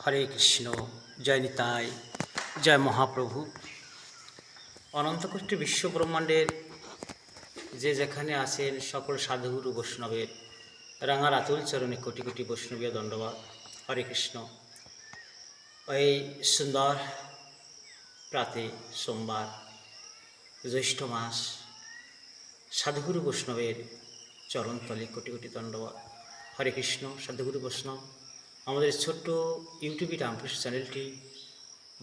হরে কৃষ্ণ। জয় নিতাই, জয় মহাপ্রভু। অনন্তকোটি বিশ্ব ব্রহ্মাণ্ডের যে যেখানে আছেন সকল সাধুগুরু বৈষ্ণবের রাঙার আতুল চরণে কোটি কোটি বৈষ্ণবীয় দণ্ডবাদ। হরে কৃষ্ণ। এই সুন্দর প্রাতে সোমবার, জ্যৈষ্ঠ মাস, সাধুগুরু বৈষ্ণবের চরণতলে কোটি কোটি দণ্ডবাদ। হরে কৃষ্ণ। সাধুগুরু বৈষ্ণব, আমাদের ছোট্ট ইউটিউবে রামকৃষ্ণ চ্যানেলটি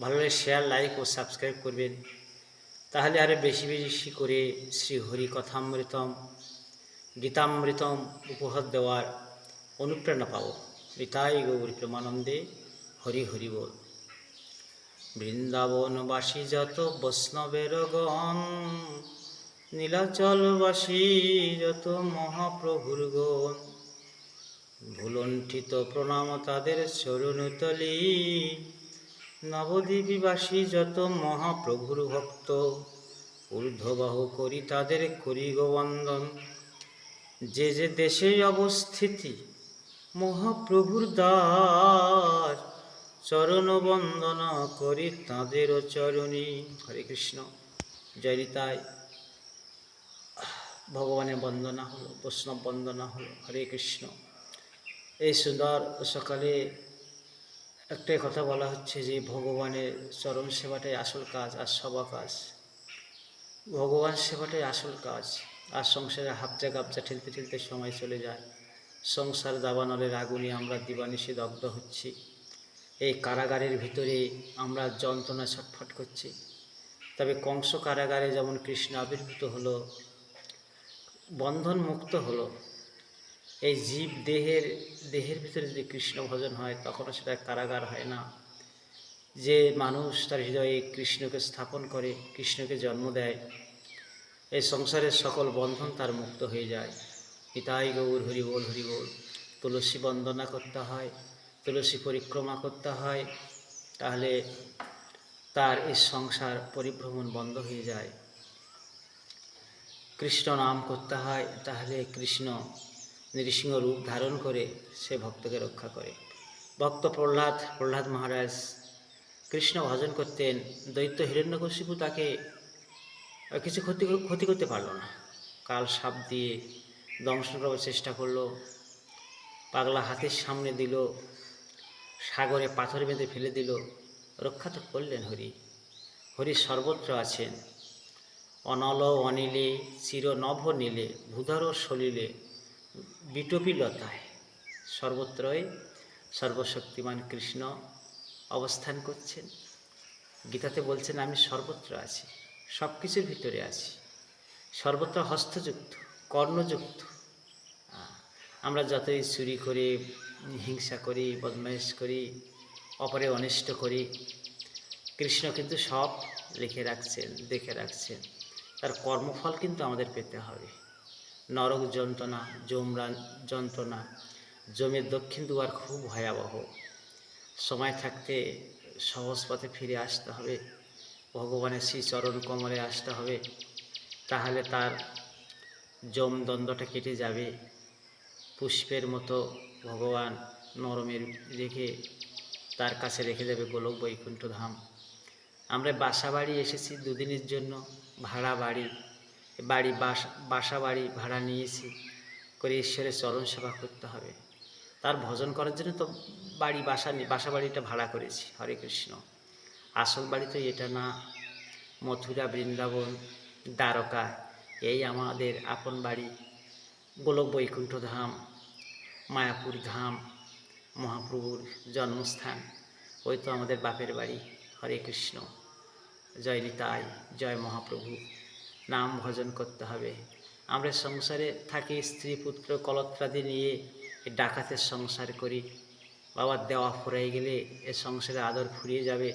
ভালো লাগে শেয়ার, লাইক ও সাবস্ক্রাইব করবেন। তাহলে আরও বেশি বেশি করে শ্রী হরি কথামৃতম, গীতামৃতম উপহার দেওয়ার অনুপ্রেরণা পাব। নিতাই গৌর প্রেমানন্দে হরি হরি বল। বৃন্দাবনবাসী যত বৈষ্ণবের গণ, নীলাচলবাসী যত মহাপ্রভুর গণ, ভুলণ্ঠিত প্রণাম তাদের চরণতলি, নবদ্বীপবাসী যত মহাপ্রভুর ভক্ত, ঊর্ধ্ববাহ করি তাদের করি গোবন্দন। যে যে দেশে অবস্থিতি মহাপ্রভুর দ্বার, চরণ বন্দনা করি তাঁদেরও চরণী। হরে কৃষ্ণ। জয় নিতাই। ভগবানের বন্দনা হলো, বৈষ্ণব বন্দনা হলো। হরে কৃষ্ণ। এই সুন্দর সকালে একটাই কথা বলা হচ্ছে যে ভগবানের চরণ সেবাটাই আসল কাজ, আর সবা কাজ ভগবান সেবাটাই আসল কাজ। আর সংসারে হাবজা গাবজা ঠেলতে ঠেলতে সময় চলে যায়। সংসার দাবানলের আগুনে আমরা দিবানিশি দগ্ধ হচ্ছি। এই কারাগারের ভিতরে আমরা যন্ত্রণা ছটফট করছি। তবে কংস কারাগারে যেমন কৃষ্ণ আবির্ভূত হলো, বন্ধন মুক্ত হলো, এই জীব দেহের ভিতরে যদি কৃষ্ণ ভজন হয় তখনও সেটা কারাগার হয় না। যে মানুষ তার হৃদয়ে কৃষ্ণকে স্থাপন করে, কৃষ্ণকে জন্ম দেয়, এই সংসারের সকল বন্ধন তার মুক্ত হয়ে যায়। নিতাই গৌর হরি বল হরি বল। তুলসী বন্দনা করতে হয়, তুলসী পরিক্রমা করতে হয়, তাহলে তার এই সংসার পরিভ্রমণ বন্ধ হয়ে যায়। কৃষ্ণ নাম করতে হয়, তাহলে কৃষ্ণ নৃসিংহ রূপ ধারণ করে সে ভক্তকে রক্ষা করে। ভক্ত প্রহ্লাদ মহারাজ কৃষ্ণ ভজন করতেন। দৈত্য হিরণ্যকশিপু তাকে কিছু ক্ষতি করতে পারল না। কাল সাপ দিয়ে দংশন করার চেষ্টা করলো, পাগলা হাতের সামনে দিল, সাগরে পাথর বেঁধে ফেলে দিল, রক্ষা তো করলেন হরি। হরি সর্বত্র আছেন। অনল অনিলে চির নভ নীলে, ভূধর সলিলে বিটপিলতায়, সর্বত্রই সর্বশক্তিমান কৃষ্ণ অবস্থান করছেন। গীতাতে বলছেন আমি সর্বত্র আছি, সব কিছুর ভিতরে আছি, সর্বত্র হস্তযুক্ত, কর্ণযুক্ত। আমরা যতই চুরি করি, হিংসা করি, বদমাইশ করি, অপরে অনিষ্ট করি, কৃষ্ণ কিন্তু সব লিখে রাখছেন, দেখে রাখছেন। তার কর্মফল কিন্তু আমাদের পেতে হবে। নরক যন্ত্রণা, যমরান যন্ত্রণা, যমের দক্ষিণ দুয়ার খুব ভয়াবহ। সময় থাকতে সহজ পথে ফিরে আসতে হবে, ভগবানের শ্রী চরণ কমলে আসতে হবে। তাহলে তার যম দ্বন্দ্বটা কেটে যাবে। পুষ্পের মতো ভগবান নরমের রেখে তার কাছে রেখে দেবে গোলক বৈকুণ্ঠ ধাম। আমরা বাসা বাড়ি এসেছি দুদিনের জন্য, ভাড়া বাড়ি, বাসা বাড়ি ভাড়া নিয়েছি, করে ঈশ্বরের চরণ সেবা করতে হবে। তার ভজন করার জন্য তো বাসা বাড়িটা ভাড়া করেছি। হরে কৃষ্ণ। আসল বাড়ি তো এটা না। মথুরা, বৃন্দাবন, দ্বারকা এই আমাদের আপন বাড়ি। গোলক বৈকুণ্ঠ ধাম, মায়াপুর ধাম, মহাপ্রভুর জন্মস্থান, ওই তো আমাদের বাপের বাড়ি। হরে কৃষ্ণ। জয় নিতাই, জয় মহাপ্রভু। নাম ভজন করতে হবে। আমরা সংসারে থাকি, স্ত্রী পুত্র কলত্রাদি নিয়ে ডাকাতের সংসার করি। বাবার দেওয়া ফুরাই গেলে এ সংসারে আদর ফুরিয়ে যাবে।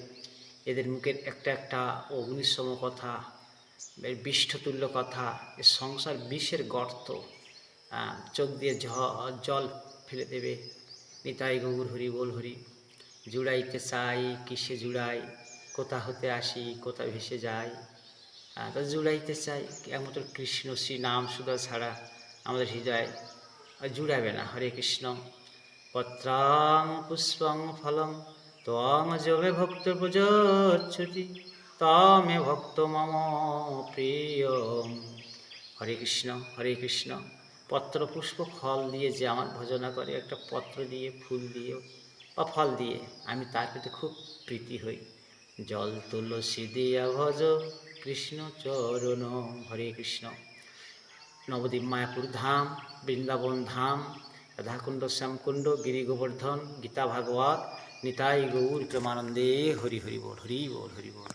এদের মুখের একটা একটা অগ্নিসম কথা, বিষ্ঠতুল্য কথা। এ সংসার বিষের গর্ত, চোখ দিয়ে জল ফেলে দেবে। নিতাই গৌর হরি বল হরি। জুড়াইতে চাই কিসে জুড়াই, কোথা হতে আসি কোথা ভেসে যাই। তা জুড়াইতে চাই একমাত্র কৃষ্ণ শ্রী নাম সুধা ছাড়া আমাদের হৃদয় জুড়াবে না। হরে কৃষ্ণ। পত্রাং পুষ্পং ফলং ত্বং যমে ভক্ত প্রযচ্ছতি তমে ভক্ত মম প্রিয়। হরে কৃষ্ণ, পত্র পুষ্প ফল দিয়ে যে আমার ভজনা করে, একটা পত্র দিয়ে ফুল দিয়ে বা ফল দিয়ে আমি তার প্রতি খুব প্রীতি হই। জল তুলসী দিয়া ভজ কৃষ্ণ চরণ। হরে কৃষ্ণ। নবদ্বীপ মায়াপুর ধাম, বৃন্দাবন ধাম, রাধাকুণ্ড শ্যামকুণ্ড, গিরি গোবর্ধন, গীতা ভাগবত, নিতাই গৌর প্রেমানন্দে। হরি হরি বল, হরি বল, হরি বল।